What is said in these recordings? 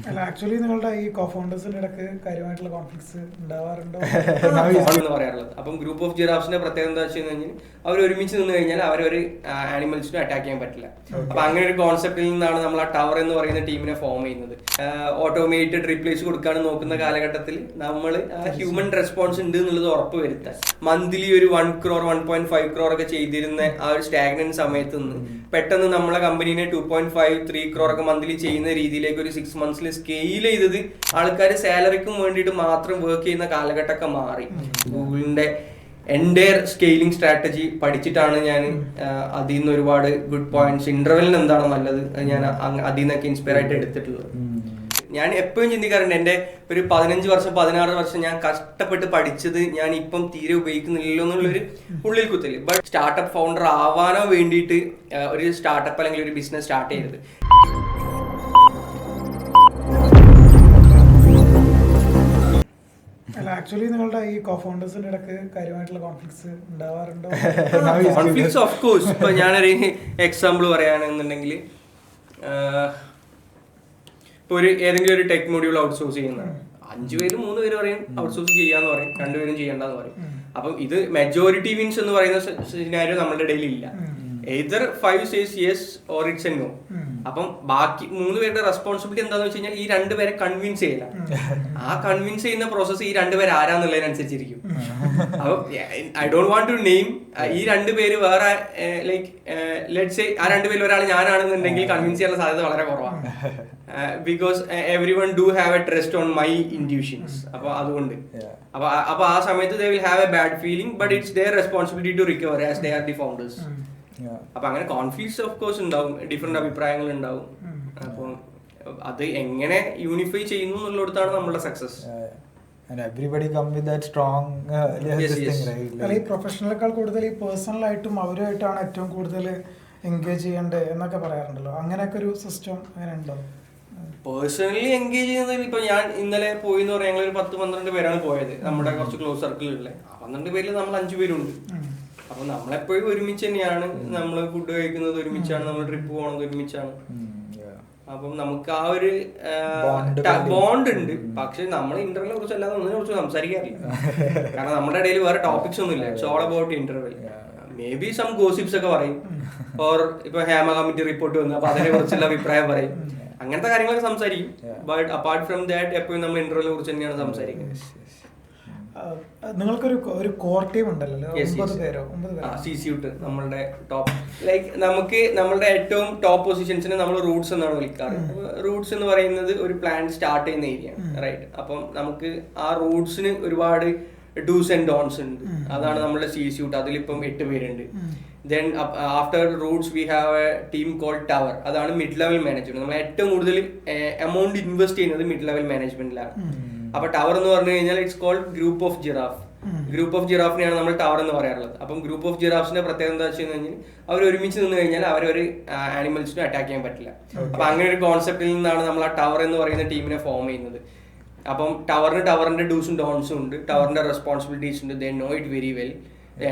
അല്ല ആക്ച്വലി നിങ്ങളുടെ ഈ കോഫൗണ്ടേഴ്സിന്റെ ഇടയ്ക്ക് കാര്യമായിട്ടുള്ള കോൺഫ്ലിക്ട്സ് ഉണ്ടാവാറുണ്ടോ എന്ന് പറയാറുള്ളത്. അപ്പം ഗ്രൂപ്പ് ഓഫ് ജിറാഫ്സിന്റെ പ്രത്യേകത എന്താ വെച്ച് കഴിഞ്ഞാൽ അവർ ഒരുമിച്ച് നിന്ന് കഴിഞ്ഞാൽ അവരൊരു ആനിമൽസിനും അറ്റാക്ക് ചെയ്യാൻ പറ്റില്ല. അപ്പൊ അങ്ങനെ ഒരു കോൺസെപ്റ്റിൽ നിന്നാണ് നമ്മൾ ആ ടവർ എന്ന് പറയുന്ന ടീമിനെ ഫോം ചെയ്യുന്നത്. ഓട്ടോമേറ്റഡ് റീപ്ലേസ് കൊടുക്കാൻ നോക്കുന്ന കാലഘട്ടത്തിൽ നമ്മൾ ഹ്യൂമൻ റെസ്പോൺസ് ഉണ്ട് എന്നുള്ളത് ഉറപ്പ് വരുത്താൻ മന്ത്ലി ഒരു 1 crore 1.5 crore ഒക്കെ ചെയ്തിരുന്ന ആ ഒരു സ്റ്റാഗ്നന്റ് സമയത്ത് നിന്ന് പെട്ടെന്ന് നമ്മളെ കമ്പനീനെ 2.5 3 crore ഒക്കെ മന്ത്ലി ചെയ്യുന്ന രീതിയിലേക്ക് ഒരു 6 months സ്കെയിൽ ചെയ്തത് ആൾക്കാർ സാലറിക്കും വേണ്ടിയിട്ട് മാത്രം വർക്ക് ചെയ്യുന്ന കാലഘട്ടമൊക്കെ മാറി. ഗൂഗിളിന്റെ എൻഡയർ സ്കെയിലിംഗ് സ്ട്രാറ്റജി പഠിച്ചിട്ടാണ് ഞാൻ അതിൽ നിന്ന് ഒരുപാട് ഗുഡ് പോയിന്റ്സ് ഇന്റർവെല്ലിന് എന്താണ് നല്ലത് ഞാൻ അതിൽ നിന്നൊക്കെ ഇൻസ്പയർ ആയിട്ട് എടുത്തിട്ടുള്ളത്. ഞാൻ എപ്പോഴും ചിന്തിക്കാറുണ്ട് എൻ്റെ ഒരു 15 വർഷം 16 വർഷം ഞാൻ കഷ്ടപ്പെട്ട് പഠിച്ചത് ഞാൻ ഇപ്പം തീരെ ഉപയോഗിക്കുന്നില്ലല്ലോ എന്നുള്ളൊരു ഉള്ളിൽ കുത്തല്. ബട്ട് സ്റ്റാർട്ടപ്പ് ഫൗണ്ടർ ആവാനോ വേണ്ടിയിട്ട് ഒരു സ്റ്റാർട്ടപ്പ് അല്ലെങ്കിൽ ഒരു ബിസിനസ് സ്റ്റാർട്ട് ചെയ്തത്. അല്ല ആക്ച്വലി നിങ്ങളുടെ ഈ കോഫൗണ്ടേഴ്സിന്റെ ഇടയ്ക്ക് കാര്യമായിട്ടുള്ള കോൺഫ്ലിക്ട്സ് ഉണ്ടാവാറുണ്ടോ കോൺഫ്ലിക്ട്സ് ഓഫ് കോഴ്സ്. ഇപ്പൊ ഞാനൊരു എക്സാമ്പിൾ പറയുകയാണെന്നുണ്ടെങ്കിൽ ഇപ്പൊ ഏതെങ്കിലും ഒരു ടെക് മൊഡ്യൂൾ ഔട്ട്സോഴ്സ് ചെയ്യുന്നതാണ്. 5 പേര് 3 പേര് പറയും ഔട്ട്സോഴ്സ് ചെയ്യാന്ന് പറയും, 2 പേരും ചെയ്യണ്ടെന്ന് പറയും. അപ്പം ഇത് മെജോറിറ്റി വിൻസ് എന്ന് പറയുന്ന സിനാരിയോ നമ്മുടെ ഇടയിൽ ഇല്ല. either 5 says yes or it's a no. അപ്പം ബാക്കി 3 പേരുടെ റെസ്പോൺസിബിലിറ്റി എന്താന്ന് വെച്ച് കഴിഞ്ഞാൽ ഈ 2 പേരെ കൺവിൻസ് ചെയ്യില്ല. ആ കൺവിൻസ് ചെയ്യുന്ന പ്രോസസ് ഈ 2 പേര് ആരാന്നുള്ളതിനനുസരിച്ചിരിക്കും. അപ്പം I don't want to name ഈ 2 പേര് വേറെ ലൈക്ക് ലെറ്റ്സ് സേ ആ 2 പേരിൽ ഒരാൾ ഞാനാണെന്നുണ്ടെങ്കിൽ കൺവിൻസ് ചെയ്യാനുള്ള സാധ്യത വളരെ കുറവാണ്. Because everyone do have a trust on my intuitions. അപ്പൊ അതുകൊണ്ട് അപ്പൊ ആ സമയത്ത് they will have a bad feeling but it's their responsibility to recover as they are the founders. അപ്പൊ അങ്ങനെ കോൺഫ്ലിക്ട്സ് ഓഫ് കോഴ്സ് ഉണ്ടാവും, ഡിഫറെന്റ് അഭിപ്രായങ്ങൾ ഉണ്ടാവും. അപ്പം അത് എങ്ങനെ യൂണിഫൈ ചെയ്യുന്നു എന്നുള്ളിടത്താണ് നമ്മുടെ സക്സസ്. ഈ പ്രൊഫഷണലേക്കാൾ കൂടുതൽ ഈ പേഴ്സണൽ ആയിട്ടും അവരുമായിട്ടാണ് ഏറ്റവും കൂടുതൽ എൻഗേജ് ചെയ്യേണ്ടത് എന്നൊക്കെ പറയാറുണ്ടല്ലോ. അങ്ങനെയൊക്കെ ഒരു സിസ്റ്റം അങ്ങനെ ഉണ്ടോ? പേഴ്സണലി എൻഗേജ് ചെയ്യുന്നതിൽ ഇപ്പൊ ഞാൻ ഇന്നലെ പോയി എന്ന് പറയാൻ ഞങ്ങൾ ഒരു 10-12 പേരാണ് പോയത്. നമ്മുടെ കുറച്ച് ക്ലോസ് സർക്കിളിലുള്ള 12 പേരിൽ നമ്മൾ 5 പേരുണ്ട്. അപ്പൊ നമ്മളെപ്പോഴും ഒരുമിച്ച് തന്നെയാണ്. നമ്മൾ ഫുഡ് കഴിക്കുന്നത് ഒരുമിച്ചാണ്, നമ്മൾ ട്രിപ്പ് പോകുന്നത് ഒരുമിച്ചാണ്. അപ്പം നമുക്ക് ആ ഒരു ബോണ്ട് ഉണ്ട്. പക്ഷെ നമ്മൾ ഇന്റർവെല്ലിനെ കുറിച്ച് അല്ലാതെ ഒന്നിനെ കുറിച്ച് സംസാരിക്കാറില്ല. കാരണം നമ്മുടെ ഇടയിൽ വേറെ ടോപ്പിക്സ് ഒന്നുമില്ല. It's all about interval. Maybe some gossips ഒക്കെ പറയും. ഓർ ഇപ്പൊ ഹേമ കമ്മിറ്റി റിപ്പോർട്ട് വന്നു അപ്പൊ അതിനെ കുറിച്ചുള്ള അഭിപ്രായം പറയും. അങ്ങനത്തെ കാര്യങ്ങളൊക്കെ സംസാരിക്കും. ബട്ട് അപ്പാർട്ട് ഫ്രം ദാറ്റ് എപ്പോഴും നമ്മൾ ഇന്റർവെല്ലിനെ കുറിച്ച് തന്നെയാണ് സംസാരിക്കുന്നത്. നിങ്ങൾക്കൊരു കോർ ടീം ഉണ്ടല്ലോ, 9 പേരോ? CCUT നമ്മളുടെ ടോപ്പ് ലൈക്ക് നമുക്ക് നമ്മളുടെ ഏറ്റവും ടോപ്പ് പൊസിഷൻസിനെ നമ്മൾ റൂട്ട്സ് എന്നാണ് വിളിക്കാറ്. റൂട്ട്സ് എന്ന് പറയുന്നത് ഒരു പ്ലാൻ സ്റ്റാർട്ട് ചെയ്യുന്ന ഏരിയ, റൈറ്റ്? അപ്പം നമുക്ക് ആ റൂട്ട്സിന് ഒരുപാട് ഡൂസ് ആൻഡ് ഡോൺസ് ഉണ്ട്. അതാണ് നമ്മുടെ CCUT. അതിലിപ്പം 8 പേരുണ്ട്. Then after roots we have a team called tower. അതാണ് മിഡ് ലെവൽ മാനേജ്മെന്റ്. നമ്മൾ ഏറ്റവും കൂടുതൽ എമൗണ്ട് ഇൻവെസ്റ്റ് ചെയ്യുന്നത് മിഡ് ലെവൽ മാനേജ്മെന്റിലാണ്. അപ്പൊ ടവർ എന്ന് പറഞ്ഞു കഴിഞ്ഞാൽ it's called group of giraffe. Group of ജിറാഫിനെയാണ് നമ്മൾ ടവർ എന്ന് പറയാറുള്ളത്. അപ്പം ഗ്രൂപ്പ് ഓഫ് ജിറാഫ്സിന്റെ പ്രത്യേകത എന്താ വെച്ച് കഴിഞ്ഞാൽ അവർ ഒരുമിച്ച് നിന്ന് കഴിഞ്ഞാൽ അവരൊരു ആനിമൽസിനും അറ്റാക്ക് ചെയ്യാൻ പറ്റില്ല. അപ്പൊ അങ്ങനെ ഒരു കോൺസെപ്റ്റിൽ നിന്നാണ് നമ്മൾ ആ ടവർ എന്ന് പറയുന്ന ടീമിനെ ഫോം ചെയ്യുന്നത്. അപ്പം ടവറിന്റെ ഡൂസും ഡോൺസും ഉണ്ട്, ടവറിന്റെ റെസ്പോൺസിബിലിറ്റീസ് ഉണ്ട്. They know it very well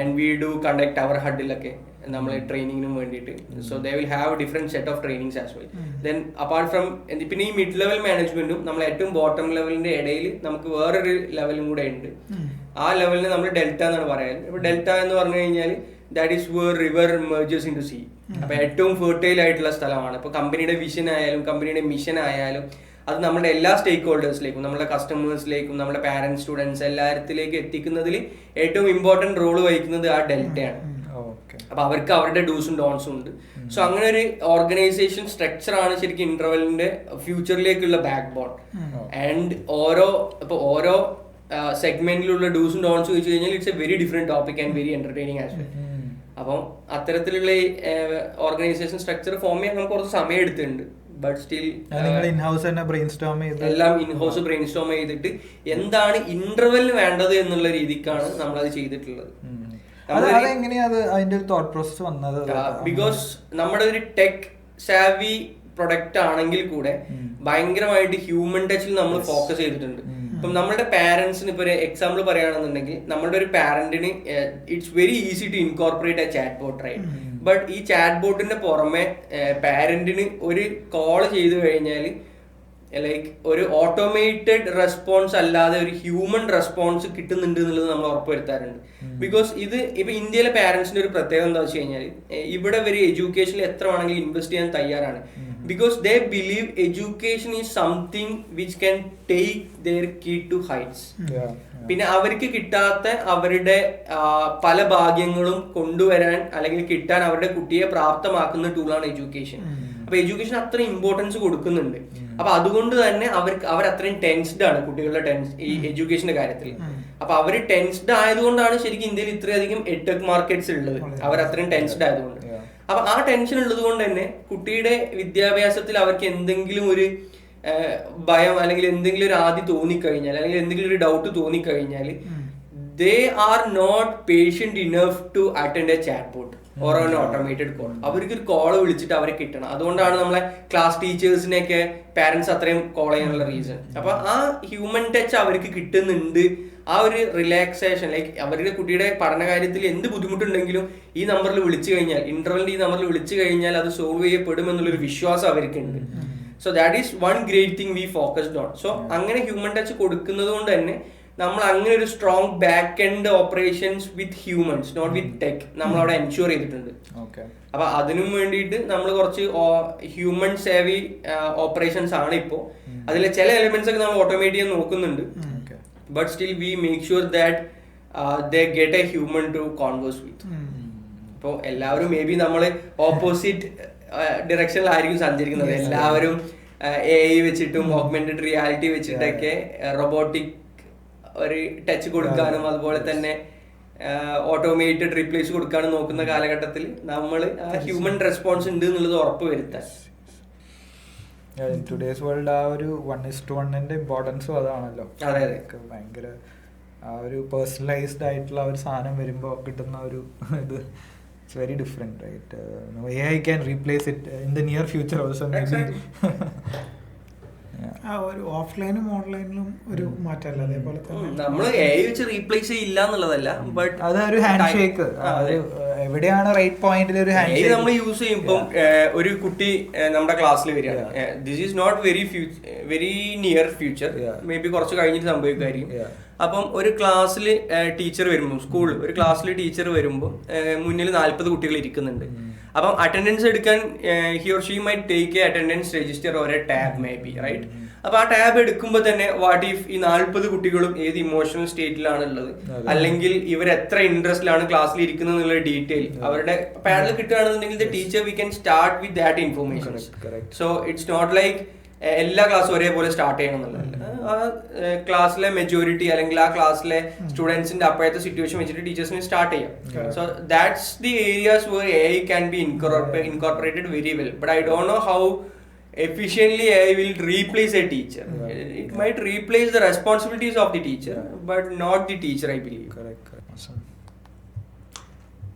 and we do conduct tower ഹഡിലൊക്കെ നമ്മൾ ട്രെയിനിങ്ങിനും വേണ്ടിയിട്ട്. So they will have different set of trainings as well. Then apart from പിന്നെ ഈ മിഡ് ലെവൽ മാനേജ്മെന്റും നമ്മൾ ഏറ്റവും ബോട്ടം ലെവലിന്റെ ഇടയിൽ നമുക്ക് വേറൊരു ലെവലും കൂടെ ഉണ്ട്. ആ ലെവലിന് നമ്മൾ ഡെൽറ്റ എന്നാണ് പറയുന്നത്. ഇപ്പൊ ഡെൽറ്റ എന്ന് പറഞ്ഞു കഴിഞ്ഞാൽ that is where river mergers into sea. അപ്പൊ ഏറ്റവും ഫെർട്ടൈൽ ആയിട്ടുള്ള സ്ഥലമാണ്. ഇപ്പൊ കമ്പനിയുടെ വിഷൻ ആയാലും കമ്പനിയുടെ മിഷൻ ആയാലും അത് നമ്മുടെ എല്ലാ സ്റ്റേക്ക് ഹോൾഡേഴ്സിലേക്കും, നമ്മുടെ കസ്റ്റമേഴ്സിലേക്കും, നമ്മുടെ പാരന്റ്സ്, സ്റ്റുഡൻസ് എല്ലാത്തിലേക്ക് എത്തിക്കുന്നതിൽ ഏറ്റവും ഇമ്പോർട്ടന്റ് റോള് വഹിക്കുന്നത് ആ ഡെൽറ്റയാണ്. അപ്പൊ അവർക്ക് അവരുടെ ഡൂസും ഡോൺസും ഉണ്ട്. സോ അങ്ങനെ ഒരു ഓർഗനൈസേഷൻ സ്ട്രക്ചർ ആണ് ശരിക്കും ഇന്റർവെല്ലിന്റെ ഫ്യൂച്ചറിലേക്കുള്ള ബാക്ക് ബോൺ. ആൻഡ് ഓരോ സെഗ്മെന്റിലുള്ള ഡൂസും ഡോൺസും വെച്ച് കഴിഞ്ഞാൽ it's A very different topic and very entertaining as well. അപ്പം അത്തരത്തിലുള്ള ഓർഗനൈസേഷൻ സ്ട്രക്ചർ ഫോം ചെയ്യാൻ നമുക്ക് കുറച്ച് സമയം എടുത്തിട്ടുണ്ട്. ബട്ട് സ്റ്റിൽ എല്ലാം ഇൻഹൗസ് ബ്രെയിൻസ്റ്റോം ചെയ്തിട്ട് എന്താണ് ഇന്റർവെല്ലിന് വേണ്ടത് എന്നുള്ള രീതിക്കാണ് നമ്മളത് ചെയ്തിട്ടുള്ളത്. ബിക്കോസ് നമ്മുടെ ഒരു ടെക് സാവി പ്രൊഡക്റ്റ് ആണെങ്കിൽ കൂടെ ഭയങ്കരമായിട്ട് ഹ്യൂമൻ ടച്ചിൽ നമ്മൾ ഫോക്കസ് ചെയ്തിട്ടുണ്ട്. ഇപ്പം നമ്മുടെ പാരന്റ്സിന് ഇപ്പൊ ഒരു എക്സാമ്പിൾ പറയുകയാണെന്നുണ്ടെങ്കിൽ നമ്മുടെ ഒരു പാരന്റിന് it's very easy to incorporate a chat bot, right? But ഈ ചാറ്റ് ബോട്ടിന്റെ പുറമെ പാരന്റിന് ഒരു കോൾ ചെയ്ത് കഴിഞ്ഞാൽ ലൈക്ക് ഒരു ഓട്ടോമേറ്റഡ് റെസ്പോൺസ് അല്ലാതെ ഒരു ഹ്യൂമൻ റെസ്പോൺസ് കിട്ടുന്നുണ്ട് എന്നുള്ളത് നമ്മൾ ഉറപ്പുവരുത്താറുണ്ട്. ബിക്കോസ് ഇത് ഇപ്പൊ ഇന്ത്യയിലെ പാരന്റ്സിന്റെ ഒരു പ്രത്യേകത എന്താ വെച്ച് കഴിഞ്ഞാൽ ഇവിടെ ഇവർ എഡ്യൂക്കേഷനിൽ എത്ര വേണമെങ്കിലും ഇൻവെസ്റ്റ് ചെയ്യാൻ തയ്യാറാണ്. Because they believe education is something which can take their kid to heights. പിന്നെ അവർക്ക് കിട്ടാത്ത അവരുടെ പല ഭാഗ്യങ്ങളും കൊണ്ടുവരാൻ അല്ലെങ്കിൽ കിട്ടാൻ അവരുടെ കുട്ടിയെ പ്രാപ്തമാക്കുന്ന ടൂളാണ് എഡ്യൂക്കേഷൻ. അപ്പൊ എഡ്യൂക്കേഷൻ അത്ര ഇമ്പോർട്ടൻസ് കൊടുക്കുന്നുണ്ട്. അപ്പൊ അതുകൊണ്ട് തന്നെ അവർ അത്രയും ടെൻസ്ഡ് ആണ് കുട്ടികളുടെ ഈ എഡ്യൂക്കേഷന്റെ കാര്യത്തിൽ. അപ്പൊ അവർ ടെൻസ്ഡ് ആയതുകൊണ്ടാണ് ശരിക്കും ഇന്ത്യയിൽ ഇത്രയധികം എഡ്ടെക് മാർക്കറ്റ്സ് ഉള്ളത്. അവർ അത്രയും ടെൻസ്ഡ് ആയതുകൊണ്ട്. അപ്പൊ ആ ടെൻഷൻ ഉള്ളത് കൊണ്ട് തന്നെ കുട്ടിയുടെ വിദ്യാഭ്യാസത്തിൽ അവർക്ക് എന്തെങ്കിലും ഒരു ഭയം അല്ലെങ്കിൽ എന്തെങ്കിലും ഒരു ആദ്യം തോന്നിക്കഴിഞ്ഞാൽ അല്ലെങ്കിൽ എന്തെങ്കിലും ഒരു ഡൗട്ട് തോന്നിക്കഴിഞ്ഞാൽ they are not patient enough to attend a chat bot or an automated call. അവർക്ക് ഒരു കോൾ വിളിച്ചിട്ട് അവരെ കിട്ടണം. അതുകൊണ്ടാണ് നമ്മളെ ക്ലാസ് ടീച്ചേഴ്സിനെയൊക്കെ പാരന്റ്സ് അത്രയും കോൾ ചെയ്യാനുള്ള റീസൺ. അപ്പൊ ആ ഹ്യൂമൻ ടച്ച് അവർക്ക് കിട്ടുന്നുണ്ട്. ആ ഒരു റിലാക്സേഷൻ ലൈക്ക് അവരുടെ കുട്ടിയുടെ പഠന കാര്യത്തിൽ എന്ത് ബുദ്ധിമുട്ടുണ്ടെങ്കിലും ഈ നമ്പറിൽ വിളിച്ചു കഴിഞ്ഞാൽ ഇന്റർവെല്ലിൽ ഈ നമ്പറിൽ വിളിച്ചു കഴിഞ്ഞാൽ അത് സോൾവ് ചെയ്യപ്പെടും എന്നുള്ളൊരു വിശ്വാസം അവർക്കുണ്ട്. So that is one great thing we focused on. So അങ്ങനെ ഹ്യൂമൻ ടച്ച് കൊടുക്കുന്നത് കൊണ്ട് തന്നെ നമ്മൾ അങ്ങനെ ഒരു strong back end operations with humans not with tech നമ്മൾ അവിടെ എൻഷുർ ചെയ്തിട്ടുണ്ട്. അപ്പൊ അതിനും വേണ്ടിയിട്ട് നമ്മൾ കുറച്ച് ഹ്യൂമൻ സേവി ഓപ്പറേഷൻസ് ആണ് ഇപ്പോൾ. അതിലെ ചില എലിമെന്റ്സ് ഒക്കെ നമ്മൾ ഓട്ടോമേറ്റ് ചെയ്യാൻ നോക്കുന്നുണ്ട്. But still we make sure that they get a human to converse with. ഇപ്പോൾ എല്ലാവരും മേ ബി നമ്മൾ ഓപ്പോസിറ്റ് ഡിറക്ഷനിലായിരിക്കും സഞ്ചരിക്കുന്നത്. എല്ലാവരും AI വെച്ചിട്ടും ഓഗ്മെന്റഡ് റിയാലിറ്റി വെച്ചിട്ടൊക്കെ റോബോട്ടിക് ഒരു ടച്ച് കൊടുക്കാനും അതുപോലെ തന്നെ ഓട്ടോമേറ്റഡ് റീപ്ലേസ് കൊടുക്കാനും നോക്കുന്ന കാലഘട്ടത്തിൽ നമ്മൾ ഹ്യൂമൻ റെസ്പോൺസ് ഉണ്ട് എന്നുള്ളത് ഉറപ്പ് വരുത്താൻ. ടുഡേസ് വേൾഡ് ആ ഒരു 1:1 ഇമ്പോർട്ടൻസും അതാണല്ലോ. അതെ ഭയങ്കര ആ ഒരു പേഴ്സണലൈസ്ഡ് ആയിട്ടുള്ള ഒരു സാധനം വരുമ്പോൾ കിട്ടുന്ന ഒരു ഇത് it's very different, right? No, AI can replace it in the near future also maybe. ഒരു ഓഫ്ലൈനും ഓൺലൈനിലും ഒരു മാറ്റമല്ല. അതേപോലെ തന്നെ നമ്മൾ AI വെച്ച് റീപ്ലേസ് ചെയ്യില്ല എന്നുള്ളതല്ല, ബട്ട് അതൊരു ഹാൻഡ് ഷേക്ക് എവിടെയാണ് റൈറ്റ് പോയിന്റിൽ ഒരു ഹാൻഡ് ഷേക്ക് നമ്മൾ യൂസ് ചെയ്യുമ്പോൾ ഒരു കുട്ടി നമ്മുടെ ക്ലാസ്സിൽ വരികയാണ്. This is not very near future, may be കുറച്ച് കഴിഞ്ഞിട്ട് സംഭവിക്കുമായിരിക്കും. അപ്പം ഒരു ക്ലാസ്സിൽ ടീച്ചർ വരുമ്പോൾ ഒരു ക്ലാസ്സിൽ ടീച്ചർ വരുമ്പോൾ മുന്നിൽ 40 കുട്ടികൾ ഇരിക്കുന്നുണ്ട്. അപ്പം അറ്റൻഡൻസ് എടുക്കാൻ he or she might take a attendance register or a tab may be, right? അപ്പൊ ആ ടാബ് എടുക്കുമ്പോൾ തന്നെ വാട്ട് ഇഫ് ഈ 40 കുട്ടികളും ഏത് ഇമോഷണൽ സ്റ്റേറ്റിലാണ് ഉള്ളത്, അല്ലെങ്കിൽ ഇവർ എത്ര ഇൻട്രസ്റ്റിലാണ് ക്ലാസ്സിൽ ഇരിക്കുന്നത് എന്നുള്ള ഡീറ്റെയിൽ അവരുടെ പാനൽ കിട്ടുകയാണെന്നുണ്ടെങ്കിൽ the teacher we can start with that information. So it's not like എല്ലാ ക്ലാസ്സും ഒരേപോലെ സ്റ്റാർട്ട് ചെയ്യണം എന്നുള്ളത്. ആ ക്ലാസ്സിലെ മെജോറിറ്റി അല്ലെങ്കിൽ ആ ക്ലാസ്സിലെ സ്റ്റുഡൻസിന്റെ അപ്പോഴത്തെ സിറ്റുവേഷൻ വെച്ചിട്ട് ടീച്ചേഴ്സിനെ സ്റ്റാർട്ട് ചെയ്യാം. So that's the areas where AI can be incorporated very well, but I don't know how efficiently AI will replace a teacher. It might replace the responsibilities of the teacher, but not the teacher, I believe. Correct. Awesome.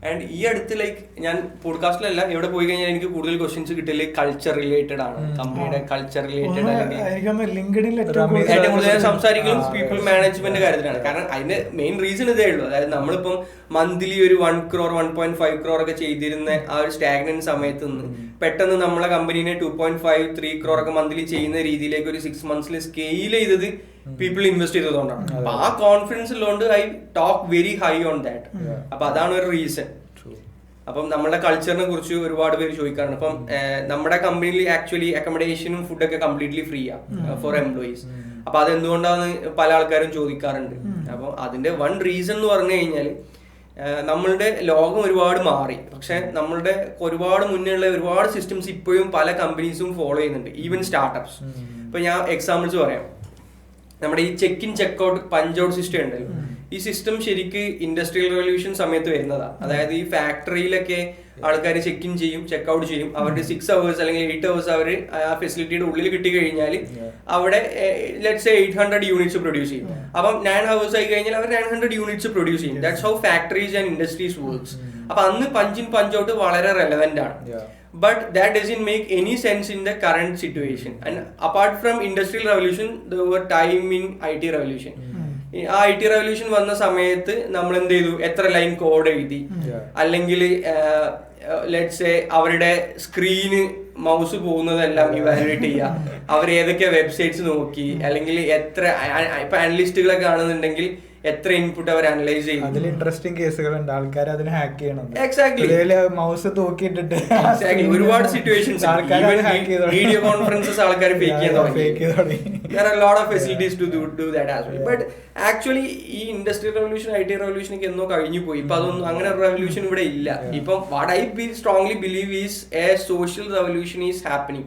And ഈ അടുത്ത് like ഞാൻ പോഡ്കാസ്റ്റിലല്ല എവിടെ പോയി കഴിഞ്ഞാൽ എനിക്ക് കൂടുതൽ questions കിട്ടല് culture related ആണ്, കമ്പനിയുടെ കൾച്ചർ റിലേറ്റഡ് ഏറ്റവും കൂടുതൽ സംസാരിക്കലും പീപ്പിൾ മാനേജ്മെന്റ് കാര്യത്തിലാണ്. കാരണം അതിന്റെ മെയിൻ റീസൺ ഇതേ ഉള്ളൂ. അതായത് നമ്മളിപ്പം മന്ത്ലി ഒരു 1 crore 1.5 crore ഒക്കെ ചെയ്തിരുന്ന ആ ഒരു സ്റ്റാഗ്നന്റ് സമയത്ത് നിന്ന് പെട്ടെന്ന് നമ്മളെ കമ്പനീനെ 2.5-3 crore ഒക്കെ മന്ത്ലി ചെയ്യുന്ന രീതിയിലേക്ക് ഒരു 6 months സ്കെയിൽ ചെയ്തത് പീപ്പിൾ ഇൻവെസ്റ്റ് ചെയ്തതുകൊണ്ടാണ്. അപ്പൊ ആ കോൺഫിഡൻസ് ഉള്ളതുകൊണ്ട് I talk very high on that. അപ്പൊ അതാണ് ഒരു റീസൺ. അപ്പം നമ്മുടെ കൾച്ചറിനെ കുറിച്ച് ഒരുപാട് പേര് ചോദിക്കാറുണ്ട്. അപ്പം നമ്മുടെ കമ്പനിയിൽ ആക്ച്വലി അക്കോമഡേഷനും ഫുഡൊക്കെ കംപ്ലീറ്റ്ലി ഫ്രീ ആ ഫോർ എംപ്ലോയീസ്. അപ്പൊ അതെന്തുകൊണ്ടാന്ന് പല ആൾക്കാരും ചോദിക്കാറുണ്ട്. അപ്പം അതിന്റെ വൺ റീസൺ എന്ന് പറഞ്ഞു കഴിഞ്ഞാൽ നമ്മളുടെ ലോകം ഒരുപാട് മാറി, പക്ഷെ നമ്മളുടെ ഒരുപാട് മുന്നേയുള്ള ഒരുപാട് സിസ്റ്റംസ് ഇപ്പോഴും പല കമ്പനീസും ഫോളോ ചെയ്യുന്നുണ്ട്, ഈവൻ സ്റ്റാർട്ടപ്സ്. ഇപ്പൊ ഞാൻ എക്സാമ്പിൾസ് പറയാം. നമ്മുടെ ഈ check in check out punch out system ഉണ്ടല്ലോ, ഈ സിസ്റ്റം ശരിക്ക് ഇൻഡസ്ട്രിയൽ റവല്യൂഷൻ സമയത്ത് വരുന്നതാണ്. അതായത് ഈ ഫാക്ടറിയിലൊക്കെ ആൾക്കാർ ചെക്ക് ഇൻ ചെയ്യും, ചെക്ക് ഔട്ട് ചെയ്യും. അവരുടെ 6 hours അല്ലെങ്കിൽ 8 hours അവർ ആ ഫെസിലിറ്റിയുടെ ഉള്ളിൽ കിട്ടി കഴിഞ്ഞാൽ അവിടെ ലെറ്റ്സ് 800 യൂണിറ്റ്സ് പ്രൊഡ്യൂസ് ചെയ്യും. അപ്പം 9 hours ആയി കഴിഞ്ഞാൽ അവർ 900 യൂണിറ്റ്സ് പ്രൊഡ്യൂസ് ചെയ്യും. That's how factories and industries works. അപ്പൊ അന്ന് പഞ്ച് ഇൻ പഞ്ച് ഔട്ട് വളരെ റെലവെന്റ് ആണ്. But that doesn't make any sense in the current situation. And apart from industrial revolution, there were time in IT revolution. ആ IT revolution വന്ന സമയത്ത് നമ്മൾ എന്ത് ചെയ്തു, എത്ര ലൈൻ കോഡ് എഴുതി, അല്ലെങ്കിൽ ലെറ്റ്സ് സേ അവരുടെ സ്ക്രീന് മൗസ് പോകുന്നതെല്ലാം ഇവാലുവേറ്റ് ചെയ്യുക, അവർ ഏതൊക്കെ വെബ്സൈറ്റ്സ് നോക്കി, അല്ലെങ്കിൽ എത്ര ഇപ്പൊ അനലിസ്റ്റുകളൊക്കെ ആണെന്നുണ്ടെങ്കിൽ എത്ര ഇൻപുട്ട് അവർ അനലൈസ് ചെയ്യും. അതിൽ ഇൻട്രസ്റ്റിംഗ് കേസുകളുണ്ട്, ആൾക്കാർ അതിനെ ഹാക്ക് ചെയ്യണം. എക്സാക്ട്ലി, മൗസ് തൂക്കിയിട്ടിട്ട് ഒരുപാട് സിറ്റുവേഷൻസ്, വീഡിയോ കോൺഫറൻസസ് ആൾക്കാർ ഫേക്ക് ചെയ്യാൻ തുടങ്ങി. There are a lot of facilities to do that as well. But actually ഈ ഇൻഡസ്ട്രിയൽ റെവല്യൂഷൻ, IT റെവല്യൂഷനൊക്കെ എന്നോ കഴിഞ്ഞു പോയി. ഇപ്പൊ അതൊന്നും അങ്ങനെ ഒരു റെവല്യൂഷൻ ഇവിടെ ഇല്ല. ഇപ്പം what I strongly believe is a social revolution is happening.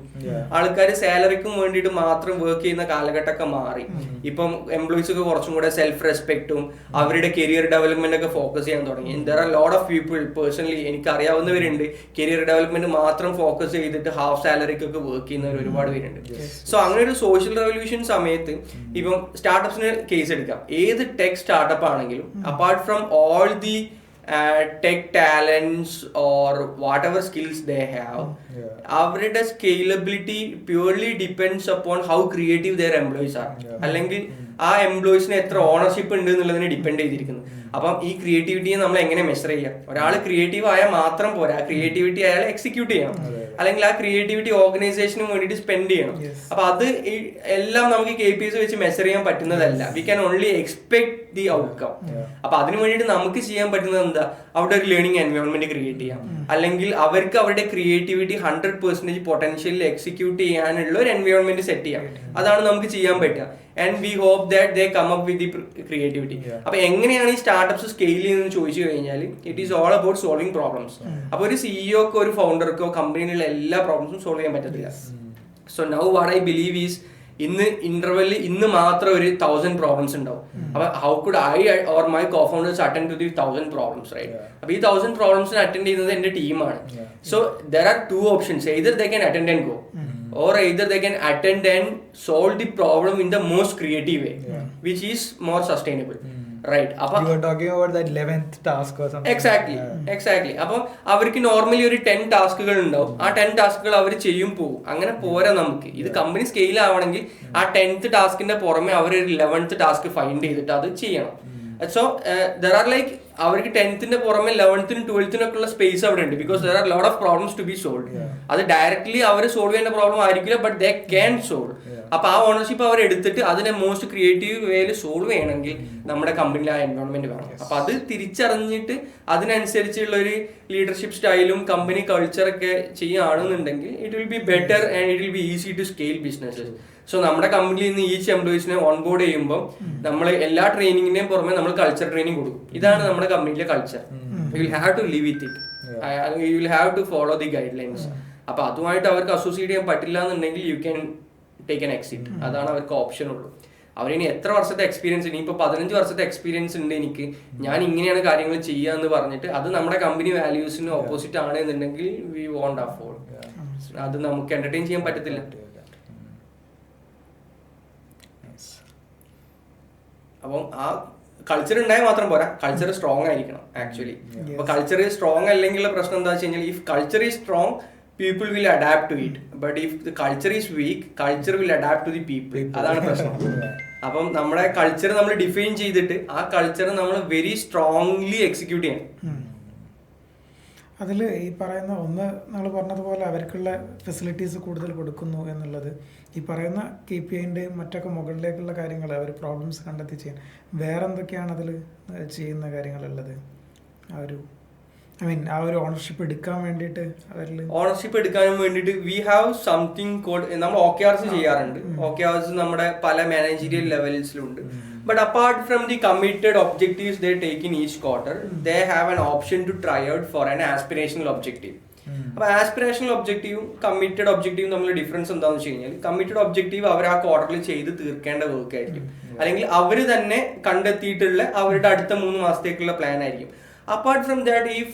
ആൾക്കാർ സാലറിക്കും വേണ്ടിയിട്ട് മാത്രം വർക്ക് ചെയ്യുന്ന കാലഘട്ടമൊക്കെ മാറി. ഇപ്പം എംപ്ലോയീസ് ഒക്കെ കുറച്ചും കൂടെ സെൽഫ് റെസ്പെക്റ്റും അവരുടെ കരിയർ ഡെവലപ്മെന്റ് ഒക്കെ ഫോക്കസ് ചെയ്യാൻ തുടങ്ങി. There are a lot of people personally എനിക്ക് അറിയാവുന്നവരുണ്ട്, കരിയർ ഡെവലപ്മെന്റ് മാത്രം ഫോക്കസ് ചെയ്തിട്ട് ഹാഫ് സാലറിക്കൊക്കെ വർക്ക് ചെയ്യുന്നവർ ഒരുപാട് പേരുണ്ട്. സോ അങ്ങനെ ഒരു സോഷ്യൽ റെവല്യൂഷൻ സമയത്ത് ഇപ്പം സ്റ്റാർട്ടപ്സിന് കേസ് എടുക്കാം. ഏത് ടെക് സ്റ്റാർട്ടപ്പ് ആണെങ്കിലും apart from all the tech talents or whatever skills they have, അവരുടെ scalability purely depends upon how creative their employees are. അല്ലെങ്കിൽ ആ എംപ്ലോയീസിന് എത്ര ഓണർഷിപ്പ് ഉണ്ട് എന്നുള്ളതിനെ ഡിപ്പെൻഡ് ചെയ്തിരിക്കുന്നു. അപ്പം ഈ ക്രിയേറ്റിവിറ്റിയെ നമ്മൾ എങ്ങനെ മെഷർ ചെയ്യാം? ഒരാൾ ക്രിയേറ്റീവ് ആയാൽ മാത്രം പോരാ, ക്രിയേറ്റിവിറ്റി അയാൾ എക്സിക്യൂട്ട് ചെയ്യണം, അല്ലെങ്കിൽ ആ ക്രിയേറ്റിവിറ്റി ഓർഗനൈസേഷന് വേണ്ടിയിട്ട് സ്പെൻഡ് ചെയ്യണം. അപ്പൊ അത് എല്ലാം നമുക്ക് KPIs വെച്ച് മെഷർ ചെയ്യാൻ പറ്റുന്നതല്ല. We can only expect the outcome. അപ്പൊ അതിന് വേണ്ടിയിട്ട് നമുക്ക് ചെയ്യാൻ പറ്റുന്നത് എന്താ? അവിടെ ഒരു ലേണിംഗ് എൻവയോൺമെന്റ് ക്രിയേറ്റ് ചെയ്യാം, അല്ലെങ്കിൽ അവർക്ക് അവരുടെ ക്രിയേറ്റിവിറ്റി 100% പൊട്ടൻഷ്യലിൽ എക്സിക്യൂട്ട് ചെയ്യാനുള്ള ഒരു എൻവയോൺമെന്റ് സെറ്റ് ചെയ്യാം. അതാണ് നമുക്ക് ചെയ്യാൻ പറ്റുക. And we hope that they come up with the creativity. അപ്പൊ എങ്ങനെയാണ് ഈ സ്റ്റാർട്ടപ്സ് സ്കെയിൽ ചെയ്യുന്നത് ചോദിച്ചു കഴിഞ്ഞാൽ it is all about solving problems. അപ്പൊ ഒരു സിഇഒക്കോ ഒരു ഫൗണ്ടർക്കോ കമ്പനിയിലുള്ള എല്ലാ പ്രോബ്ലംസും സോൾവ് ചെയ്യാൻ പറ്റത്തില്ല. So now what I believe is ഇന്ന് മാത്രം ഒരു 1000 പ്രോബ്ലംസ് ഉണ്ടാവും. അപ്പൊ how could I or my cofounders attend to the 1000 problems, right? അപ്പൊ ഈ 1000 പ്രോബ്ലംസിന് അറ്റൻഡ് ചെയ്യുന്നത് എന്റെ ടീമാണ്. So there are 2 options. Either they can attend and go, or either they can attend and solve the problem in the most creative way, which is more sustainable. Right. You were talking about that 11th task or something. Exactly. അപ്പം അവർക്ക് normally ഒരു 10 ടാസ്കുകൾ ഉണ്ടാവും. ആ 10 ടാസ്കുകൾ അവർ ചെയ്യും പോകും. അങ്ങനെ പോരാ നമുക്ക്. ഇത് കമ്പനി സ്കെയിൽ ആവണമെങ്കിൽ ആ 10th ടാസ്കിന്റെ പുറമെ അവർ ഒരു 11th ടാസ്ക് ഫൈൻഡ് ചെയ്തിട്ട് അത് ചെയ്യണം. സോ ദർ ആർ ലൈക്ക് അവർക്ക് 10th പുറമെ 11th 12th ഉള്ള സ്പേസ് അവിടെ ഉണ്ട്. Because there are lot of problems to be solve. അത് ഡയറക്ട്ലി അവർ സോൾവ് ചെയ്യേണ്ട പ്രോബ്ലം ആയിരിക്കില്ല, ബട്ട് ദേ ക്യാൻ സോൾവ്. അപ്പൊ ആ ഓണർഷിപ്പ് അവർ എടുത്തിട്ട് അതിനെ മോസ്റ്റ് ക്രിയേറ്റീവ് വേയിൽ സോൾവ് ചെയ്യണമെങ്കിൽ നമ്മുടെ കമ്പനിയിൽ ആ എൻവയോൺമെന്റ് വേണം. അപ്പൊ അത് തിരിച്ചറിഞ്ഞിട്ട് അതിനനുസരിച്ചുള്ള ഒരു ലീഡർഷിപ്പ് സ്റ്റൈലും കമ്പനി കൾച്ചറൊക്കെ ചെയ്യുകയാണെന്നുണ്ടെങ്കിൽ it will be better and it will be easy to scale businesses. So നമ്മുടെ കമ്പനിയിൽ നിന്ന് ഈച്ച് എംപ്ലോയീസിനെ ഓൺബോർഡ് ചെയ്യുമ്പോൾ നമ്മൾ എല്ലാ ട്രെയിനിങ്ങിന്റെയും പുറമെ നമ്മൾ കൾച്ചർ ട്രെയിനിങ് കൊടുക്കും. ഇതാണ് നമ്മുടെ കമ്പനിയിലെ culture. You will have to live with it, you will have to follow the guide lines. അപ്പൊ അതുമായിട്ട് അവർക്ക് അസോസിയേറ്റ് ചെയ്യാൻ പറ്റില്ല എന്നുണ്ടെങ്കിൽ you can take an exit. അതാണ് അവർക്ക് ഓപ്ഷൻ ഉള്ളൂ. അവരിനി എത്ര വർഷത്തെ എക്സ്പീരിയൻസ്, ഇനിയിപ്പോൾ 15 വർഷത്തെ എക്സ്പീരിയൻസ് ഉണ്ട് എനിക്ക്, ഞാൻ ഇങ്ങനെയാണ് കാര്യങ്ങൾ ചെയ്യുക എന്ന് പറഞ്ഞിട്ട് അത് നമ്മുടെ കമ്പനി വാല്യൂസിന് ഓപ്പോസിറ്റ് ആണ് എന്നുണ്ടെങ്കിൽ വി വോണ്ട് അഫോർഡ്. അത് നമുക്ക് എന്റർടൈൻ ചെയ്യാൻ പറ്റത്തില്ല. അപ്പം ആ കൾച്ചർ ഉണ്ടായാൽ മാത്രം പോരാ, കൾച്ചർ സ്ട്രോങ് ആയിരിക്കണം ആക്ച്വലി. അപ്പൊ കൾച്ചർ സ്ട്രോങ് അല്ലെങ്കിലുള്ള പ്രശ്നം എന്താ വെച്ച് കഴിഞ്ഞാൽ if culture is strong people will adapt to it, but if the culture is weak, culture will adapt to the people. അതാണ് പ്രശ്നം. അപ്പം നമ്മുടെ കൾച്ചർ നമ്മൾ ഡിഫൈൻ ചെയ്തിട്ട് ആ കൾച്ചർ നമ്മൾ വെരി സ്ട്രോങ്ലി എക്സിക്യൂട്ട് ചെയ്യണം. അതിൽ ഈ പറയുന്ന ഒന്ന് നമ്മൾ പറഞ്ഞതുപോലെ അവർക്കുള്ള ഫെസിലിറ്റീസ് കൂടുതൽ കൊടുക്കുന്നു എന്നുള്ളത്, ഈ പറയുന്ന KPIൻ്റെ മറ്റൊക്കെ മുകളിലേക്കുള്ള കാര്യങ്ങൾ അവർ പ്രോബ്ലംസ് കണ്ടെത്തി ചെയ്യാൻ വേറെ എന്തൊക്കെയാണ് അതിൽ ചെയ്യുന്ന കാര്യങ്ങളുള്ളത്? ആ ഒരു ഓണർഷിപ്പ് എടുക്കാൻ വേണ്ടിയിട്ട് ഓണർഷിപ്പ് എടുക്കാനും വേണ്ടിയിട്ട് വി ഹാവ് സംതിങ് കോഡ്. നമ്മൾ OKRs ചെയ്യാറുണ്ട്. OKRs നമ്മുടെ പല മാനേജീരിയൽ ലെവൽസിലുണ്ട്. But apart from the committed objectives they take in each quarter, they have an option to try out for an aspirational objective. അപ്പൊ ആസ്പിറേഷണൽ ഒബ്ജക്റ്റീവും committed ഒബ്ജക്റ്റീവും തമ്മിൽ difference എന്താണെന്ന് വെച്ച് കഴിഞ്ഞാൽ കമ്മിറ്റഡ് ഒബ്ജക്റ്റീവ് അവർ ആ ക്വാർട്ടറിൽ ചെയ്ത് തീർക്കേണ്ട വർക്ക് ആയിരിക്കും, അല്ലെങ്കിൽ അവർ തന്നെ കണ്ടെത്തിയിട്ടുള്ള അവരുടെ അടുത്ത 3 മാസത്തേക്കുള്ള പ്ലാൻ ആയിരിക്കും. Apart from that, if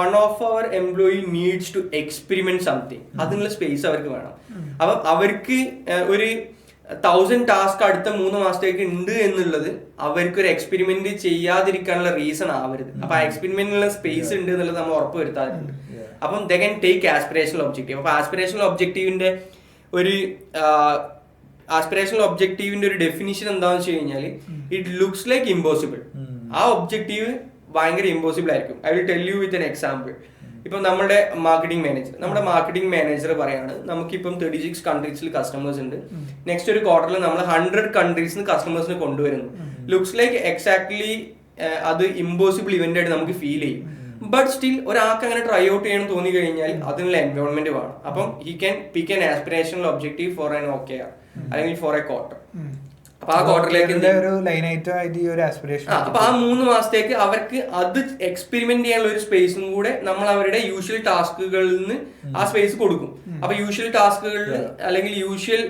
one of our employee needs to experiment something, അതിനുള്ള സ്പേസ് അവർക്ക് വേണം. അപ്പം അവർക്ക് ഒരു 1000 ടാസ്ക് അടുത്ത 3 മാസത്തേക്ക് ഉണ്ട് എന്നുള്ളത് അവർക്കൊരു എക്സ്പെരിമെന്റ് ചെയ്യാതിരിക്കാനുള്ള റീസൺ ആവരുത്. അപ്പൊ ആ എക്സ്പെരിമെന്റിനുള്ള സ്പേസ് ഉണ്ട് എന്നുള്ളത് നമ്മൾ ഉറപ്പ് വരുത്താറുണ്ട്. അപ്പം they can take aspirational objective. അപ്പൊ ആസ്പിറേഷണൽ ഒബ്ജക്റ്റീവിന്റെ ഒരു ഡെഫിനിഷൻ എന്താണെന്ന് വെച്ച് കഴിഞ്ഞാൽ ഇറ്റ് ലുക്സ് ലൈക്ക് ഇമ്പോസിബിൾ. ആ ഒബ്ജക്റ്റീവ് ഭയങ്കര ഇമ്പോസിബിൾ ആയിരിക്കും. I will tell you with an example. ഇപ്പൊ നമ്മുടെ മാർക്കറ്റിംഗ് മാനേജർ പറയാണ് നമുക്കിപ്പം 36 കൺട്രീസിൽ കസ്റ്റമേഴ്സ് ഉണ്ട്, നെക്സ്റ്റ് ഒരു ക്വാർട്ടറിൽ നമ്മൾ 100 കൺട്രീസിന് കസ്റ്റമേഴ്സിന് കൊണ്ടുവരുന്നു. ലുക്സ് ലൈക്ക് എക്സാക്ട്ലി അത് ഇമ്പോസിബിൾ ഇവന്റ് ആയിട്ട് നമുക്ക് ഫീൽ ചെയ്യും. ബട്ട് സ്റ്റിൽ ഒരാൾക്ക് അങ്ങനെ ട്രൈ ഔട്ട് ചെയ്യണം തോന്നി കഴിഞ്ഞാൽ അതിനുള്ള എൻവയോൺമെന്റ് വേണം. അപ്പം he can pick an aspirational objective for an OKR അല്ലെങ്കിൽ ഫോർ എ ക്വാർട്ടർ. അപ്പൊ ആ ക്വാർട്ടറിലേക്ക് അപ്പൊ ആ 3 മാസത്തേക്ക് അവർക്ക് അത് എക്സ്പെരിമെന്റ് ചെയ്യാനുള്ള ഒരു സ്പേസും കൂടെ നമ്മൾ അവരുടെ യൂഷ്വൽ ടാസ്കുകളിൽ നിന്ന് ആ സ്പേസ് കൊടുക്കും. അപ്പൊ യൂഷ്വൽ ടാസ്കുകളിൽ അല്ലെങ്കിൽ യൂഷ്വൽ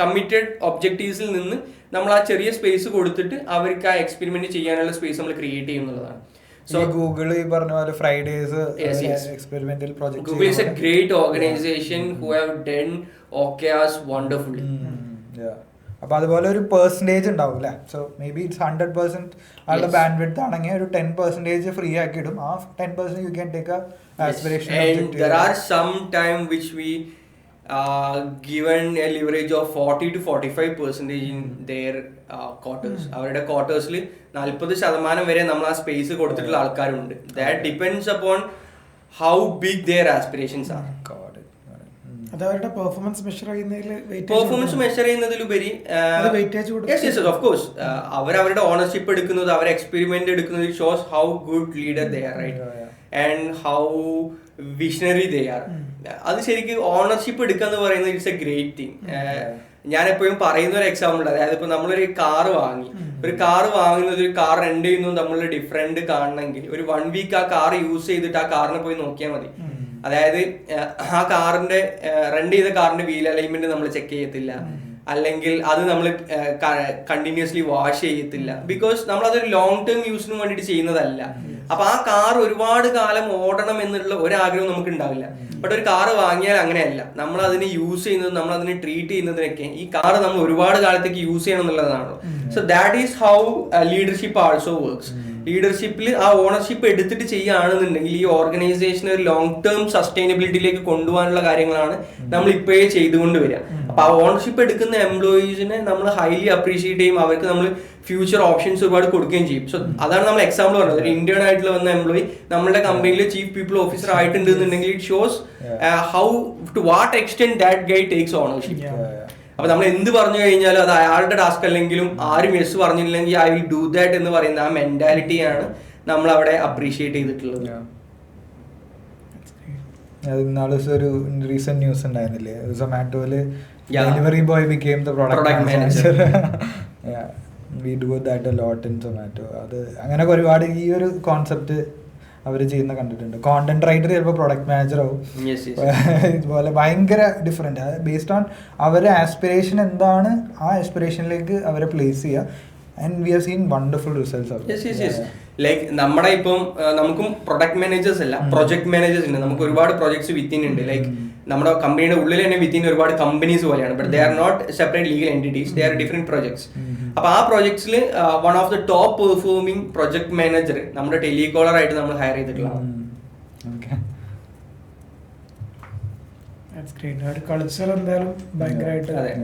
കമ്മിറ്റഡ് ഒബ്ജക്റ്റീവ്സിൽ നിന്ന് നമ്മൾ ആ ചെറിയ സ്പേസ് കൊടുത്തിട്ട് അവർക്ക് ആ എക്സ്പെരിമെന്റ് ചെയ്യാനുള്ള സ്പേസ് നമ്മൾ ക്രിയേറ്റ് ചെയ്യുന്നതാണ്. So Google ഈ പറഞ്ഞ പോലെ Fridays experimental project. Google is a great organization who have done OKRs wonderfully. അപ്പൊ അതുപോലെ ഒരു പെർസെന്റേജ് ഉണ്ടാവും അല്ലെ. സോ മേ ബി ഇറ്റ്സ് 100% ആളുടെ ബാൻഡ് വിഡ്ത്ത് ആണെങ്കിൽ ഒരു 10% ഫ്രീ ആക്കി ഇടും. ആ 10% U can take A aspiration. And there are some time which we given a leverage of 40 to 45% in their quarters. അവരുടെ ക്വാർട്ടേഴ്സിൽ 40% വരെ നമ്മൾ ആ സ്പേസ് കൊടുത്തിട്ടുള്ള ആൾക്കാരുണ്ട്. That depends upon how big their aspirations are. അതവരുടെ പെർഫോമൻസ് മെഷർ ചെയ്യുന്നതിലുപരി of course അവരുടെ ownership എടുക്കുന്നത്, അവർ എക്സ്പെരിമെന്റ് എടുക്കുന്നത് shows how good leader they are, right, and how visionary they are. അത് ശരിക്കും ഓണർഷിപ്പ് എടുക്കുക എന്ന് പറയുന്നത് ഇറ്റ്സ് എ ഗ്രേറ്റ് തിങ്. ഞാൻ എപ്പോഴും പറയുന്ന ഒരു എക്സാമ്പിൾ, അതായത് ഇപ്പൊ നമ്മളൊരു കാറ് വാങ്ങി, ഒരു കാറ് വാങ്ങുന്നത് ഒരു കാർ റെന്റ് ചെയ്യുന്നു തമ്മിലുള്ള ഡിഫറൻറ്റ് കാണണമെങ്കിൽ ഒരു 1 വീക്ക് ആ കാർ യൂസ് ചെയ്തിട്ട് ആ കാറിനെ പോയി നോക്കിയാൽ മതി. അതായത് ആ കാറിന്റെ റെന്റ് ചെയ്ത കാറിന്റെ വീൽ അലൈൻമെന്റ് നമ്മൾ ചെക്ക് ചെയ്യത്തില്ല, അല്ലെങ്കിൽ അത് നമ്മൾ കണ്ടിന്യൂസ്ലി വാഷ് ചെയ്യത്തില്ല. ബിക്കോസ് നമ്മൾ അതൊരു ലോങ് ടേം യൂസിന് വേണ്ടിയിട്ട് ചെയ്യുന്നതല്ല. അപ്പൊ ആ കാർ ഒരുപാട് കാലം ഓടണം എന്നുള്ള ഒരാഗ്രഹം നമുക്ക് ഉണ്ടാവില്ല. ബട്ട് ഒരു കാറ് വാങ്ങിയാൽ അങ്ങനെയല്ല, നമ്മൾ അതിനെ യൂസ് ചെയ്യുന്നത്, നമ്മൾ അതിനെ ട്രീറ്റ് ചെയ്യുന്നതിനൊക്കെ ഈ കാർ നമ്മൾ ഒരുപാട് കാലത്തേക്ക് യൂസ് ചെയ്യണം എന്നുള്ളതാണല്ലോ. So that is how leadership also works. ലീഡർഷിപ്പിൽ ആ ഓണർഷിപ്പ് എടുത്തിട്ട് ചെയ്യുകയാണെന്നുണ്ടെങ്കിൽ ഈ ഓർഗനൈസേഷനെ ഒരു ലോങ് ടേം സസ്റ്റൈനബിലിറ്റിയിലേക്ക് കൊണ്ടുപോകാനുള്ള കാര്യങ്ങളാണ് നമ്മൾ ഇപ്പോഴേ ചെയ്തുകൊണ്ട് വരിക. അപ്പൊ ആ ഓണർഷിപ്പ് എടുക്കുന്ന എംപ്ലോയീസിനെ നമ്മൾ ഹൈലി അപ്രീഷിയേറ്റ് ചെയ്യും, അവർക്ക് നമ്മൾ ഫ്യൂച്ചർ ഓപ്ഷൻസ് ഒരുപാട് കൊടുക്കുകയും ചെയ്യും. സോ അതാണ് നമ്മൾ എക്സാമ്പിൾ പറഞ്ഞത്. ഒരു ഇന്ത്യൻ ആയിട്ടുള്ള വന്ന എംപ്ലോയി നമ്മുടെ കമ്പനിയിൽ ചീഫ് പീപ്പിൾ ഓഫീസർ ആയിട്ടുണ്ട് എന്നുണ്ടെങ്കിൽ it shows how to what extent that guy takes ownership. അപ്പൊ നമ്മൾ എന്ത് പറഞ്ഞു കഴിഞ്ഞാലും അത് അയാളുടെ ടാസ്ക് അല്ലെങ്കിലും ആരും യെസ് പറഞ്ഞില്ലെങ്കിൽ ഐ വിൽ ഡു ദാറ്റ് എന്ന് പറയുന്ന ആ മെന്റാലിറ്റിയാണ് നമ്മൾ അവിടെ അപ്രീഷിയേറ്റ് ചെയ്തിട്ടുള്ളത്. ഒരു റീസെന്റ് ന്യൂസ് ഉണ്ടായിരുന്നില്ലേ, സൊമാറ്റോയില് delivery boy became the product manager. We do that a lot in Zomato. അത് അങ്ങനെ ഒരുപാട് ഈ ഒരു കോൺസെപ്റ്റ് അവർ ചെയ്യുന്ന കണ്ടിട്ടുണ്ട്. കോണ്ടന്റ് റൈറ്റർ ചിലപ്പോൾ പ്രൊഡക്റ്റ് മാനേജർ ആവും. ഇതുപോലെ ഭയങ്കര ഡിഫറെന്റ്, ബേസ്ഡ് ഓൺ അവരുടെ ആസ്പിറേഷൻ എന്താണ് ആ ആസ്പിറേഷനിലേക്ക് അവരെ പ്ലേസ് ചെയ്യുക. And we have seen wonderful results. Like നമ്മുടെ ഇപ്പം നമുക്കും പ്രൊഡക്റ്റ് മാനേജേഴ്സ് അല്ല, പ്രൊജക്ട് മാനേജേഴ്സ് ഉണ്ട്. നമുക്ക് ഒരുപാട് പ്രൊജക്ട്സ് വിത്തിൻ ഉണ്ട്. ലൈക്ക് നമ്മുടെ കമ്പനിയുടെ ഉള്ളിൽ തന്നെ വിത്തിൻ ഒരുപാട് കമ്പനീസ് പോലെയാണ്. But they are not separate legal entities, they are different projects. അപ്പൊ ആ പ്രൊജക്ട്സിൽ one of the top performing project manager നമ്മുടെ ടെലികോളർ ആയിട്ട് നമ്മൾ ഹയർ ചെയ്തിട്ടുള്ളതാണ്. കൾച്ചർ എന്തായാലും ഭയങ്കരമായിട്ട്. അതെ,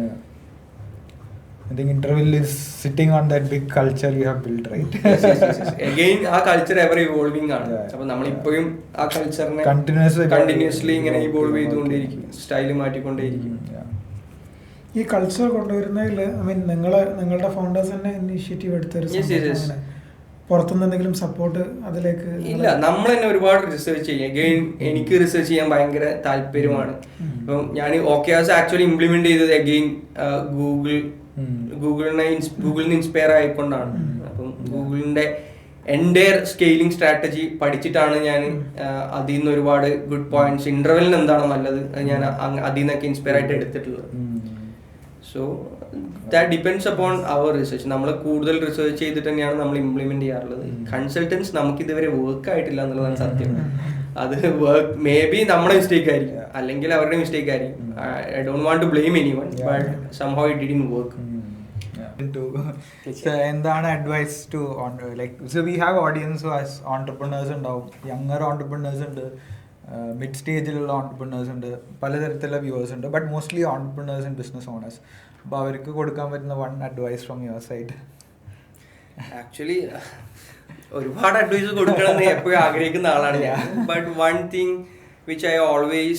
I think Interval is sitting on that big culture you have built, right? Yes. Again, ആ കൾച്ചർ എവർ ഇവോൾവിംഗ് ആണ്. അപ്പൊ നമ്മൾ ഇപ്പോഴും ആ കൾച്ചറിനെ കണ്ടിന്യൂസ്ലി ഇങ്ങനെ ഇവോൾവ് ചെയ്തുകൊണ്ടേയിരിക്കും, സ്റ്റൈല് മാറ്റിക്കൊണ്ടേയിരിക്കും. ഈ കൾച്ചർ കൊണ്ടുവരുന്നതിൽ ഐ മീൻ നിങ്ങളുടെ ഫൗണ്ടേഴ്സ് തന്നെ ഇനിഷ്യേറ്റീവ് എടുത്തൊരു പുറത്തുനിന്ന് എന്തെങ്കിലും സപ്പോർട്ട് അതിലേക്ക് ഇല്ല, നമ്മൾ തന്നെ ഒരുപാട് റിസർച്ച് ചെയ്യും. അഗെയിൻ എനിക്ക് റിസർച്ച് ചെയ്യാൻ ഭയങ്കര താല്പര്യമാണ്. അപ്പം ഞാൻ OKRs ആക്ച്വലി ഇംപ്ലിമെന്റ് ചെയ്തത് അഗെയിൻ ഗൂഗിളിന് ഇൻസ്പയർ ആയിക്കൊണ്ടാണ്. അപ്പം ഗൂഗിളിന്റെ എൻഡയർ സ്കെയിലിംഗ് സ്ട്രാറ്റജി പഠിച്ചിട്ടാണ് ഞാൻ അതിൽ നിന്ന് ഒരുപാട് ഗുഡ് പോയിന്റ്സ്, ഇന്റർവെല്ലിന് എന്താണ് നല്ലത്, ഞാൻ അതിൽ നിന്നൊക്കെ ഇൻസ്പയർ ആയിട്ട് എടുത്തിട്ടുള്ളത്. So that depends upon our research. നമ്മൾ കൂടുതൽ റിസർച്ച് ചെയ്തിട്ട് തന്നെയാണ് നമ്മൾ ഇംപ്ലിമെന്റ് ചെയ്യാറുള്ളത്. കൺസൾട്ടൻസ് നമുക്ക് ഇതുവരെ വർക്ക് ആയിട്ടില്ല എന്നുള്ളതാണ് സത്യം. അത് വർക്ക് മേ ബി നമ്മുടെ മിസ്റ്റേക്ക് ആയിരിക്കും, അല്ലെങ്കിൽ അവരുടെ മിസ്റ്റേക്ക് ആയിരിക്കും. I don't want to blame anyone, but somehow it didn't work. എന്താണ് advice to like, so we have audience as entrepreneurs ഉണ്ടാവും, യങ്ങർ ഓൺടർപ്രണേഴ്സ് ഉണ്ട്, മിഡ് സ്റ്റേജിലുള്ള ഓൺടർപ്രണേഴ്സ് ഉണ്ട്, പലതരത്തിലുള്ള വ്യൂവേഴ്സ് ഉണ്ട്, but mostly entrepreneurs and business owners. അപ്പോൾ അവർക്ക് കൊടുക്കാൻ പറ്റുന്ന one advice from your side? Actually ഒരുപാട് അഡ്വൈസ് കൊടുക്കണമെന്ന് എപ്പോഴും ആഗ്രഹിക്കുന്ന ആളാണ് ഞാൻ. But one thing which I always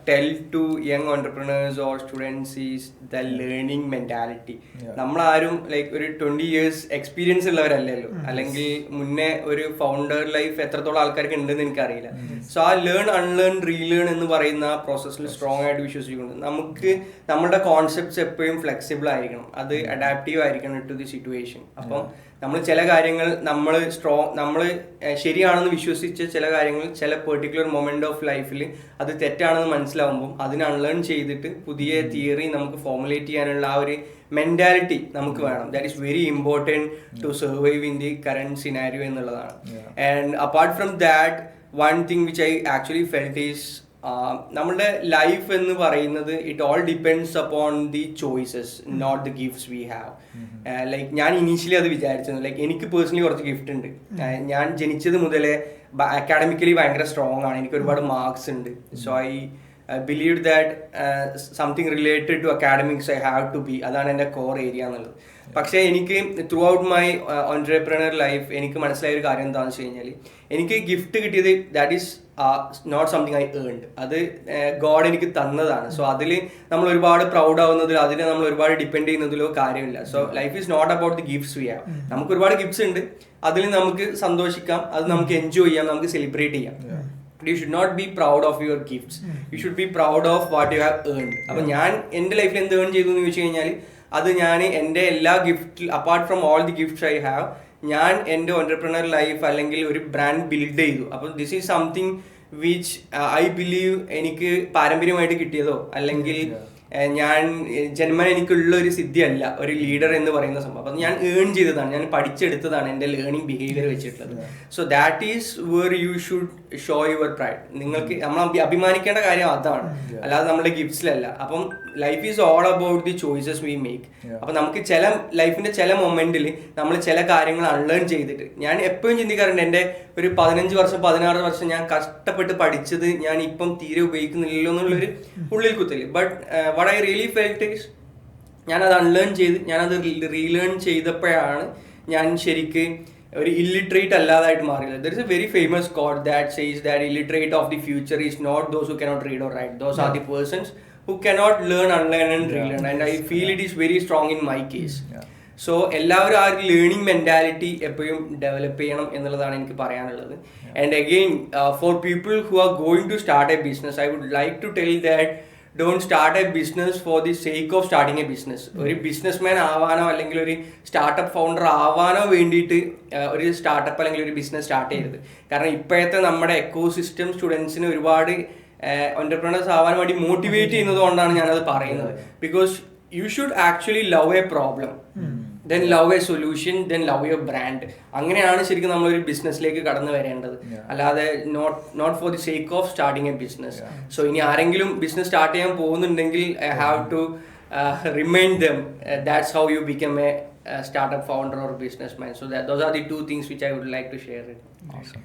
tell to young entrepreneurs or students is the learning mentality. നമ്മളാരും ലൈക്ക് ഒരു 20 years എക്സ്പീരിയൻസ് ഉള്ളവരല്ലല്ലോ, അല്ലെങ്കിൽ മുന്നേ ഒരു ഫൗണ്ടർ ലൈഫ് എത്രത്തോളം ആൾക്കാർക്ക് ഉണ്ടെന്ന് എനിക്കറിയില്ല. സോ ആ ലേൺ അൺലേൺ റീലേൺ എന്ന് പറയുന്ന പ്രോസസ്സിൽ സ്ട്രോങ് ആയിട്ട് വിശ്വസിക്കുന്നു. നമുക്ക് നമ്മുടെ കോൺസെപ്റ്റ്സ് എപ്പോഴും ഫ്ലെക്സിബിൾ ആയിരിക്കണം, അത് അഡാപ്റ്റീവ് ആയിരിക്കണം ടു ദി സിറ്റുവേഷൻ. അപ്പം നമ്മൾ ചില കാര്യങ്ങൾ നമ്മൾ ശരിയാണെന്ന് വിശ്വസിച്ച ചില കാര്യങ്ങൾ ചില പെർട്ടിക്കുലർ മൊമെന്റ് ഓഫ് ലൈഫിൽ അത് തെറ്റാണെന്ന് മനസ്സിലാവുമ്പോൾ അതിനെ അൺലേൺ ചെയ്തിട്ട് പുതിയ തിയറി നമുക്ക് ഫോർമുലേറ്റ് ചെയ്യാനുള്ള ആ ഒരു മെന്റാലിറ്റി നമുക്ക് വേണം. That is very important to survive in the current scenario എന്നുള്ളതാണ്. And apart from that, one thing which I actually felt is നമ്മുടെ ലൈഫ് എന്ന് പറയുന്നത് it all depends upon the choices, not the gifts we have. Like ഞാൻ initially അത് വിചാരിച്ചിരുന്നു, like എനിക്ക് personally കുറച്ച് gift ഉണ്ട്. ഞാൻ ജനിച്ചത് മുതലേ അക്കാഡമിക്കലി ഭയങ്കര സ്ട്രോങ് ആണ്, എനിക്ക് ഒരുപാട് മാർക്സ് ഉണ്ട്. So I believe that something related to academics I have to be, അതാണ് എൻ്റെ കോർ ഏരിയ എന്നുള്ളത്. പക്ഷേ എനിക്ക് throughout my entrepreneur life എനിക്ക് മനസ്സിലായ ഒരു കാര്യം എന്താണെന്ന് വെച്ച് കഴിഞ്ഞാൽ, എനിക്ക് ഗിഫ്റ്റ് കിട്ടിയത് that is not something I earned, അത് ഗോഡ് എനിക്ക് തന്നതാണ്. സോ അതിൽ നമ്മൾ ഒരുപാട് പ്രൗഡ് ആവുന്നതിൽ, അതിനെ നമ്മൾ ഒരുപാട് ഡിപ്പെൻഡ് ചെയ്യുന്നതിലോ കാര്യമില്ല. So life is not about the gifts we have. നമുക്ക് ഒരുപാട് ഗിഫ്റ്റ്സ് ഉണ്ട്, അതിൽ നമുക്ക് സന്തോഷിക്കാം, അത് നമുക്ക് എൻജോയ് ചെയ്യാം, നമുക്ക് സെലിബ്രേറ്റ് ചെയ്യാം. You should not be proud of your gifts. You should be proud of what you have earned. അപ്പം ഞാൻ എൻ്റെ ലൈഫിൽ എന്ത് ഏൺ ചെയ്തു എന്ന് ചോദിച്ചു കഴിഞ്ഞാൽ, അത് ഞാൻ എൻ്റെ എല്ലാ gift apart from all the gifts I have, ഞാൻ എൻ്റെ ഓൺട്രപ്രണർ ലൈഫ് അല്ലെങ്കിൽ ഒരു ബ്രാൻഡ് ബിൽഡ് ചെയ്തു. അപ്പം this is something which I believe എനിക്ക് പാരമ്പര്യമായിട്ട് കിട്ടിയതോ അല്ലെങ്കിൽ ഞാൻ ജന്മന എനിക്കുള്ള ഒരു സിദ്ധിയല്ല ഒരു ലീഡർ എന്ന് പറയുന്ന സംഭവം. അപ്പം ഞാൻ ഏൺ ചെയ്തതാണ്, ഞാൻ പഠിച്ചെടുത്തതാണ് എൻ്റെ ലേണിംഗ് ബിഹേവിയർ വെച്ചിട്ടുള്ളത്. So that is where you should show your pride. നിങ്ങൾക്ക് നമ്മൾ അഭിമാനിക്കേണ്ട കാര്യം അതാണ്, അല്ലാതെ നമ്മുടെ ഗിഫ്റ്റ്സിലല്ല. അപ്പം life is all about the choices we make. അപ്പം നമുക്ക് ലൈഫിൻ്റെ ചില മൊമെന്റിൽ നമ്മൾ ചില കാര്യങ്ങൾ അൺലേൺ ചെയ്തിട്ട്, ഞാൻ എപ്പോഴും ചിന്തിക്കാറുണ്ട് എൻ്റെ ഒരു 15 വർഷം 16 വർഷം ഞാൻ കഷ്ടപ്പെട്ട് പഠിച്ചത് ഞാൻ ഇപ്പം തീരെ ഉപയോഗിക്കുന്നില്ലല്ലോ എന്നുള്ളൊരു ഉള്ളിൽ കുത്തല്. But what I really felt is ഞാനത് അൺലേൺ ചെയ്ത് ഞാനത് റീലേൺ ചെയ്തപ്പോഴാണ് ഞാൻ ശരിക്ക് ഒരു ഇല്ലിറ്ററേറ്റ് അല്ലാതായിട്ട് മാറിയത്. There is a very famous quote that says that illiterate of the future is not those who cannot read or write. Those are the persons who cannot learn, unlearn and relearn. And I feel it is very strong in my case. So എല്ലാവരും ആ ഒരു learning mentality എപ്പോഴും develop ചെയ്യണം എന്നുള്ളതാണ് എനിക്ക് പറയാനുള്ളത്. And again for people who are going to start a business, I would like to tell that don't start a business for the sake of starting a business. ഒരു businessman ആവാനോ അല്ലെങ്കിൽ ഒരു startup founder ആവാനോ വേണ്ടിയിട്ട് ഒരു startup അല്ലെങ്കിൽ ഒരു business start ചെയ്യരുത്. കാരണം ഇപ്പോഴത്തെ നമ്മുടെ എക്കോ സിസ്റ്റം സ്റ്റുഡൻസിന് ഒരുപാട് എന്റർപ്രണേഴ്സ് ആവാൻ വേണ്ടി മോട്ടിവേറ്റ് ചെയ്യുന്നത് കൊണ്ടാണ് ഞാനത് പറയുന്നത്. Because you should actually love a problem, then love a solution, then love your brand. അങ്ങനെയാണ് ശരിക്കും നമ്മളൊരു ബിസിനസ്സിലേക്ക് കടന്നു വരേണ്ടത്, അല്ലാതെ not for the sake of starting a business. So ഇനി ആരെങ്കിലും ബിസിനസ് സ്റ്റാർട്ട് ചെയ്യാൻ പോകുന്നുണ്ടെങ്കിൽ I have to remind them that's how you become a startup founder or businessman. So those are the two things which I would like to share. Awesome.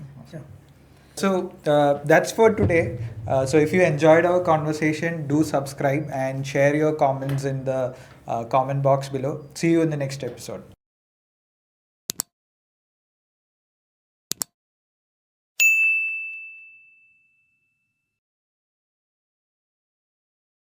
So that's for today. So if you enjoyed our conversation, do subscribe and share your comments in the comment box below. See you in the next episode.